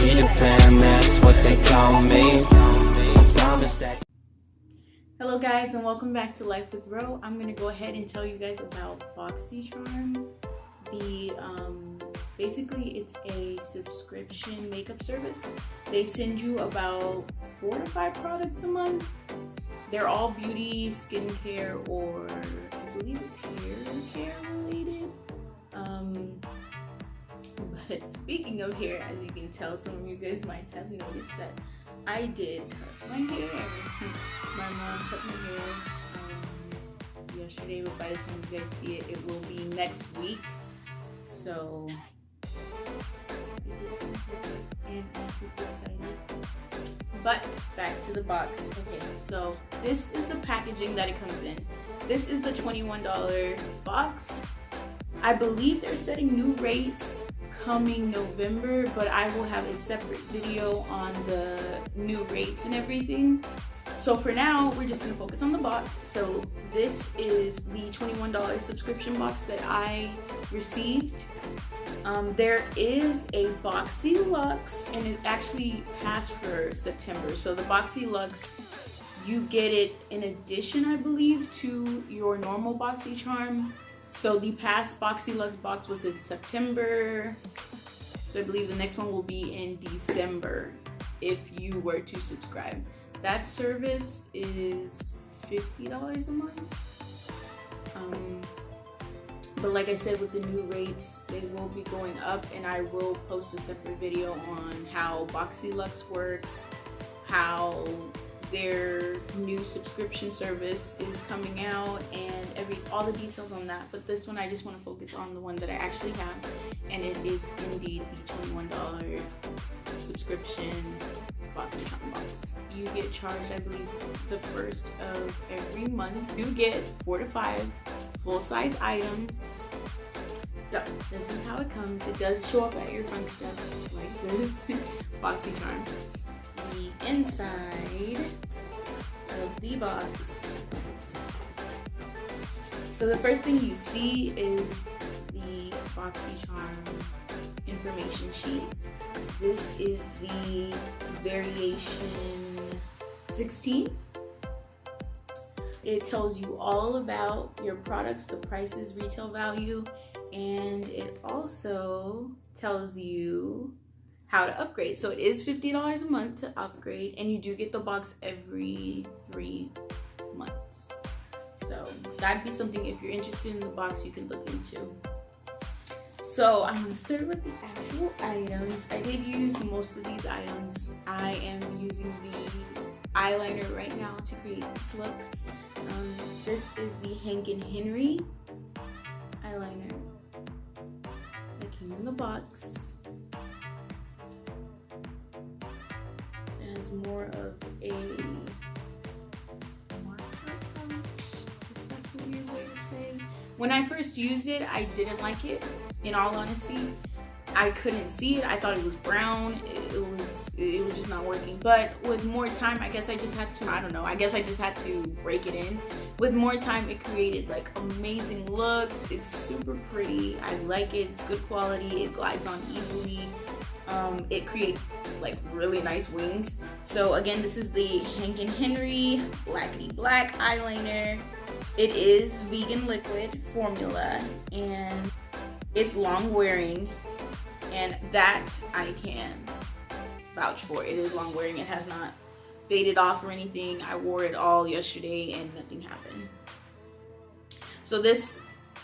Peter Pan, that's what they call me. I promise that. Hello guys, and welcome back to Life with Ro. I'm gonna go ahead and tell you guys about Boxycharm. Basically it's a subscription makeup service. They send you about 4 to 5 products a month. They're all beauty, skincare, or I believe it's hair care related. But speaking of hair, as you can tell, some of you guys might have noticed that I did cut my hair. My mom cut my hair yesterday, but by the time you guys see it, it will be next week. So, and I'm super excited. But back to the box. Okay, so this is the packaging that it comes in. This is the $21 box. I believe they're setting new rates coming November, but I will have a separate video on the new rates and everything. So for now, we're just gonna focus on the box. So this is the $21 subscription box that I received. There is a Boxy Luxe, and it actually passed for September. So the Boxy Luxe, you get it in addition, I believe, to your normal Boxycharm. So the past Boxy Luxe box was in September. So I believe the next one will be in December if you were to subscribe. That service is $50 a month. But like I said, with the new rates, they will be going up, and I will post a separate video on how Boxy Luxe works, how their new subscription service is coming out, and all the details on that. But this one, I just want to focus on the one that I actually have, and it is indeed the $21 subscription Boxycharm box. You get charged, I believe, the first of every month. You get 4 to 5 full-size items. So this is how it comes. It does show up at your front step like this. Boxycharm. The inside of the box. So the first thing you see is the Boxycharm information sheet. This is the variation 16. It tells you all about your products, the prices, retail value, and it also tells you how to upgrade. So it is $50 a month to upgrade, and you do get the box every 3 months. So that'd be something, if you're interested in the box, you can look into. So I'm gonna start with the actual items. I did use most of these items. I am using the eyeliner right now to create this look. This is the Hank & Henry eyeliner that came in the box. It has more of a marker punch, if that's a weird way to say. When I first used it, I didn't like it, in all honesty. I couldn't see it. I thought it was brown. It was just not working. But with more time, I guess I just had to, I don't know, I guess I just had to break it in. With more time, it created like amazing looks. It's super pretty. I like it. It's good quality. It glides on easily. It creates like really nice wings. So again, this is the Hank & Henry Blackity Black eyeliner. It is vegan liquid formula, and it's long wearing, and that I can vouch for. It is long wearing. It has not faded off or anything. I wore it all yesterday and nothing happened. So this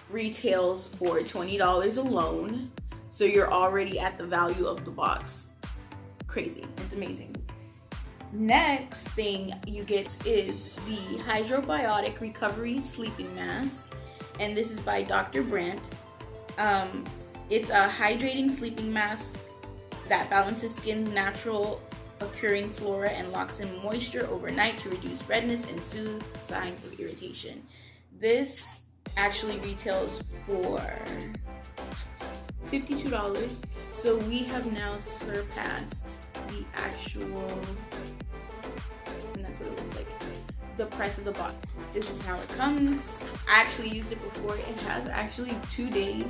retails for $20 alone. So you're already at the value of the box. Crazy. It's amazing. Next thing you get is the Hydrobiotic Recovery Sleeping Mask, and this is by Dr. Brandt. It's a hydrating sleeping mask that balances skin's natural occurring flora and locks in moisture overnight to reduce redness and soothe signs of irritation. This actually retails for $52. So we have now surpassed the actual, and that's what it looks like, the price of the box. This is how it comes. I actually used it before. It has actually 2 days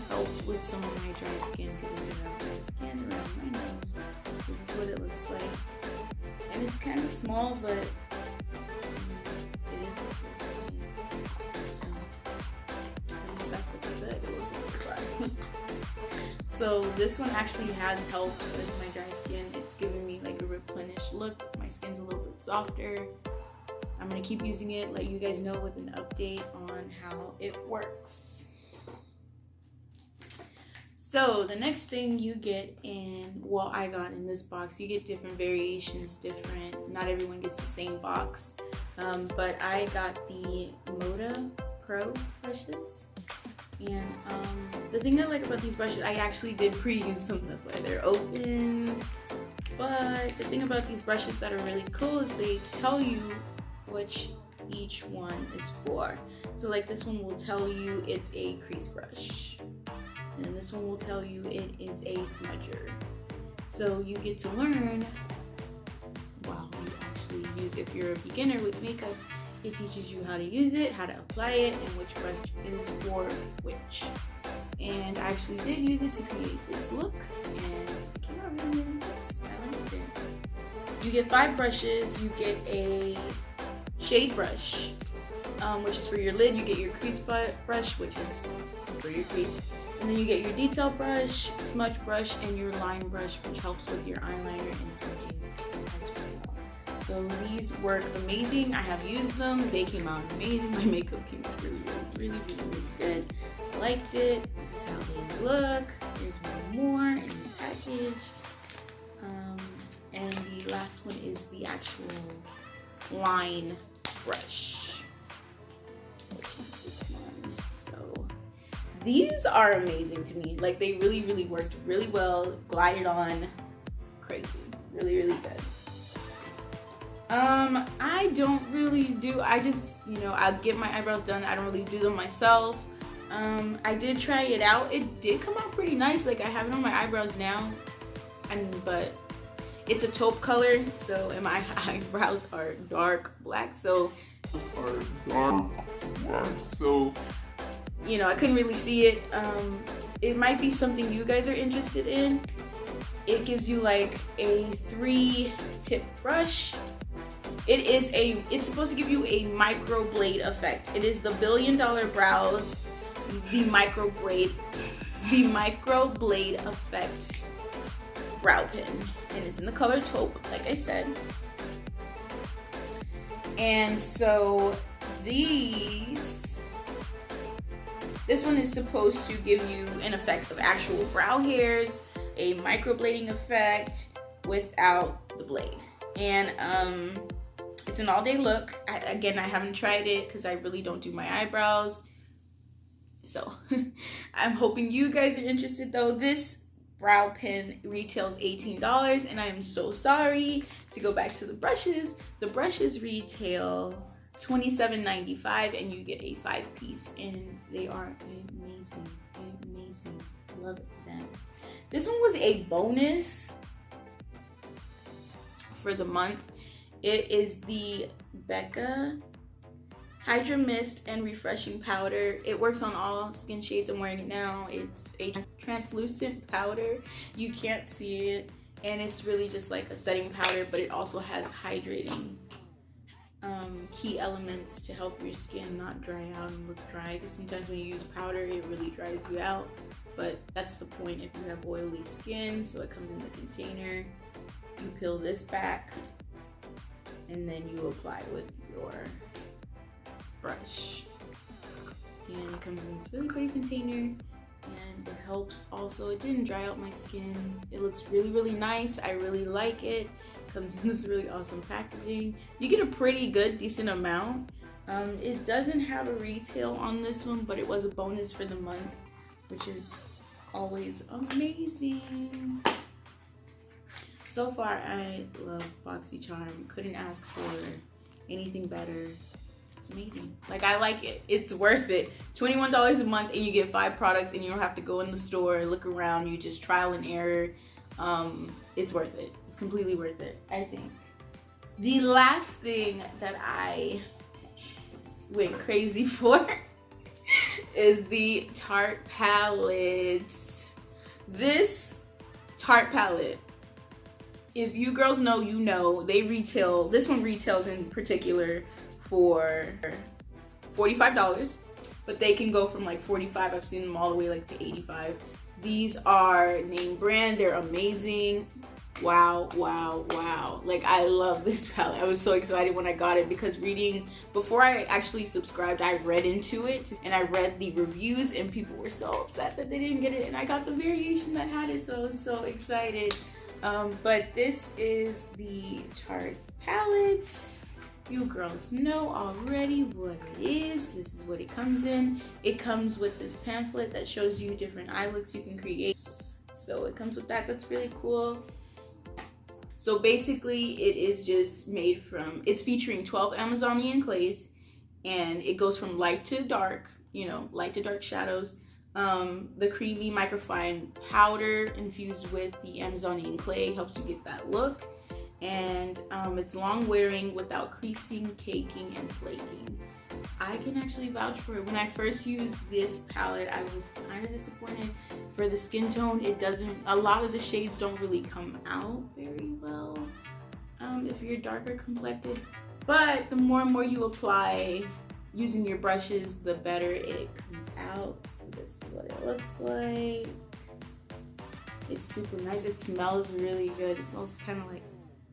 help with some of my dry skin, because I have dry skin around my nose. small, but it is the at least that's what they said. It was the size. So this one actually has helped with my dry skin. It's giving me like a replenished look. My skin's a little bit softer. I'm gonna keep using it, let you guys know with an update on how it works. So the next thing you get in, well, I got in this box, you get different variations, not everyone gets the same box, but I got the Moda Pro brushes. And the thing I like about these brushes, I actually did pre-use them, that's why they're open. But the thing about these brushes that are really cool is they tell you which each one is for. So like this one will tell you it's a crease brush, and this one will tell you it is a smudger. So you get to learn while you actually use. If you're a beginner with makeup, it teaches you how to use it, how to apply it, and which brush is for which. And I actually did use it to create this look, and it came out really, really nice. I liked it. You get 5 brushes. You get a shade brush, which is for your lid. You get your crease brush, which is for your crease. And then you get your detail brush, smudge brush, and your line brush, which helps with your eyeliner and smudging as well. So these work amazing. I have used them. They came out amazing. My makeup came out really good. I liked it. This is how they look. There's one more in the package. And the last one is the actual line brush, which is this one. So these are amazing to me. Like, they really worked really well, glided on crazy, really good. I don't really do, I just, I'll get my eyebrows done. I don't really do them myself. I did try it out. It did come out pretty nice. Like, I have it on my eyebrows now. But it's a taupe color, so and my eyebrows are dark black, so I couldn't really see it. It might be something you guys are interested in. It gives you like a 3-tip brush. It's supposed to give you a microblade effect. It is the $1 Billion Brows, the microblade effect brow pin, and it's in the color taupe, like I said. And so this one is supposed to give you an effect of actual brow hairs, a microblading effect without the blade. And it's an all-day look. I haven't tried it because I really don't do my eyebrows, so I'm hoping you guys are interested. Though this brow pen retails $18, and I am so sorry to go back to the brushes. The brushes retail $27.95, and you get a 5-piece, and they are amazing. Love them. This one was a bonus for the month. It is the Becca Hydra Mist and Refreshing Powder. It works on all skin shades. I'm wearing it now. It's a translucent powder. You can't see it, and it's really just like a setting powder, but it also has hydrating key elements to help your skin not dry out and look dry, because sometimes when you use powder it really dries you out, but that's the point if you have oily skin. So it comes in the container. You peel this back, and then you apply with your brush, and it comes in this really pretty container, and it helps also. It didn't dry out my skin. It looks really nice. I really like it. Comes in this really awesome packaging. You get a pretty good decent amount. It doesn't have a retail on this one, but it was a bonus for the month, which is always amazing. So far I love Boxycharm. Couldn't ask for anything better. It's amazing. Like, I like it. It's worth it. $21 a month, and you get 5 products, and you don't have to go in the store, look around. You just trial and error. It's worth it. It's completely worth it, I think. The last thing that I went crazy for is the Tarte palettes. This Tarte palette If you girls know, you know, they retail, this one retails in particular for $45, but they can go from like 45, I've seen them all the way like to 85. These are name brand, they're amazing. Wow, wow, wow. Like, I love this palette. I was so excited when I got it because before I actually subscribed, I read into it and I read the reviews and people were so upset that they didn't get it, and I got the variation that had it, so I was so excited. But this is the Tarte palette. You girls know already what it is. This is what it comes in. It comes with this pamphlet that shows you different eye looks you can create. So it comes with that. That's really cool. So basically it is just made from, it's featuring 12 Amazonian clays, and it goes from light to dark, you know, light to dark shadows. The creamy microfine powder infused with the Amazonian clay helps you get that look. And it's long wearing without creasing, caking, and flaking. I can actually vouch for it. When I first used this palette, I was kind of disappointed. For the skin tone, a lot of the shades don't really come out very well if you're darker complected. But the more and more you apply using your brushes, the better it comes out. So this is what it looks like. It's super nice. It smells really good. It smells kind of like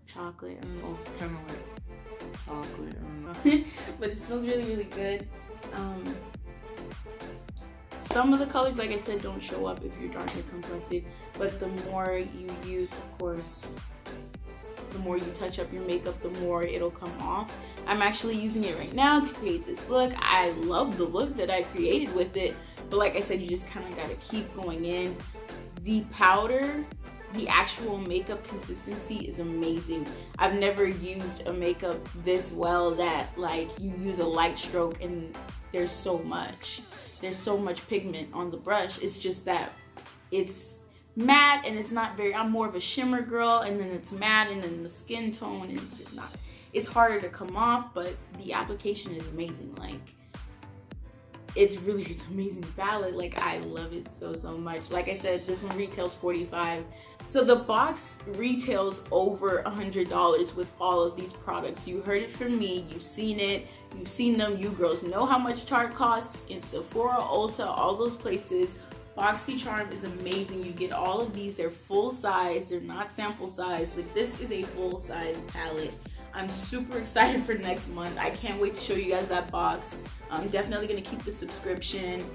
chocolate. I don't know. It's kind of like chocolate. I don't know. But it smells really, really good. Some of the colors, like I said, don't show up if you're darker complected, but the more you use, of course, the more you touch up your makeup, the more it'll come off. I'm actually using it right now to create this look. I love the look that I created with it, but like I said, you just kind of got to keep going in. The powder, the actual makeup consistency is amazing. I've never used a makeup this well that like you use a light stroke and there's so much pigment on the brush. It's just that it's matte and it's not very, I'm more of a shimmer girl, and then it's matte, and then the skin tone is just not, it's harder to come off, but the application is amazing. Like, it's an amazing palette. Like, I love it so much. Like I said, this one retails $45. So the box retails over $100 with all of these products. You heard it from me, you've seen it, you've seen them. You girls know how much Tarte costs in Sephora, Ulta, all those places. Boxycharm is amazing. You get all of these, they're full size, they're not sample size. Like, this is a full size palette. I'm super excited for next month. I can't wait to show you guys that box. I'm definitely gonna keep the subscription.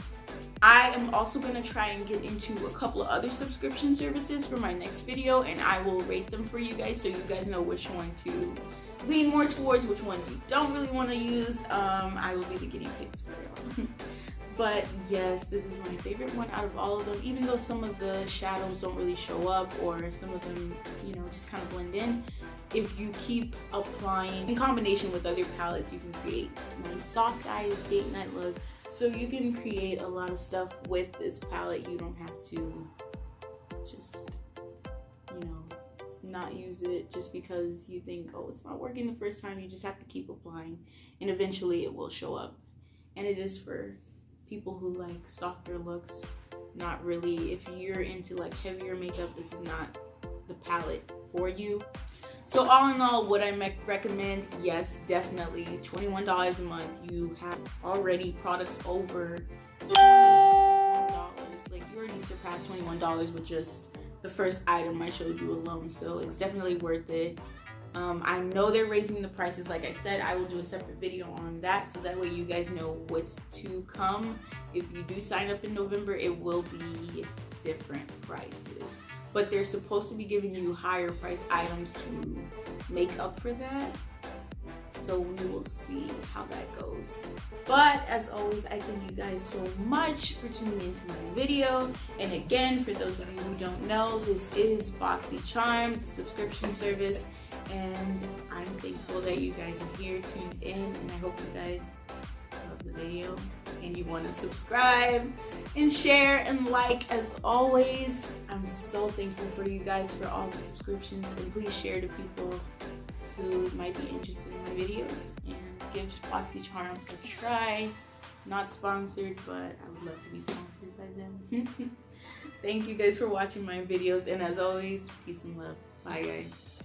I am also gonna try and get into a couple of other subscription services for my next video, and I will rate them for you guys so you guys know which one to lean more towards, which one you don't really want to use. I will be the guinea pigs for y'all. But yes, this is my favorite one out of all of them, even though some of the shadows don't really show up, or some of them, you know, just kind of blend in. If you keep applying in combination with other palettes, you can create nice soft eyes, date night look. So you can create a lot of stuff with this palette. You don't have to just, you know, not use it just because you think, oh, it's not working the first time. You just have to keep applying, and eventually it will show up. And it is for people who like softer looks. Not really, if you're into like heavier makeup, this is not the palette for you. So all in all, would I recommend? Yes, definitely. $21 a month. You have already products over $21. Like, you already surpassed $21 with just the first item I showed you alone. So it's definitely worth it. I know they're raising the prices. Like I said, I will do a separate video on that, so that way you guys know what's to come. If you do sign up in November, it will be different prices. But they're supposed to be giving you higher price items to make up for that. So we will see how that goes. But as always, I thank you guys so much for tuning into my video. And again, for those of you who don't know, this is Boxycharm, the subscription service. And I'm thankful that you guys are here tuned in, and I hope you guys love the video and you want to subscribe and share and like. As always, I'm so thankful for you guys for all the subscriptions, and please share to people who might be interested in my videos, and give Boxycharm a try. Not sponsored, but I would love to be sponsored by them. Thank you guys for watching my videos, and as always, peace and love. Bye guys.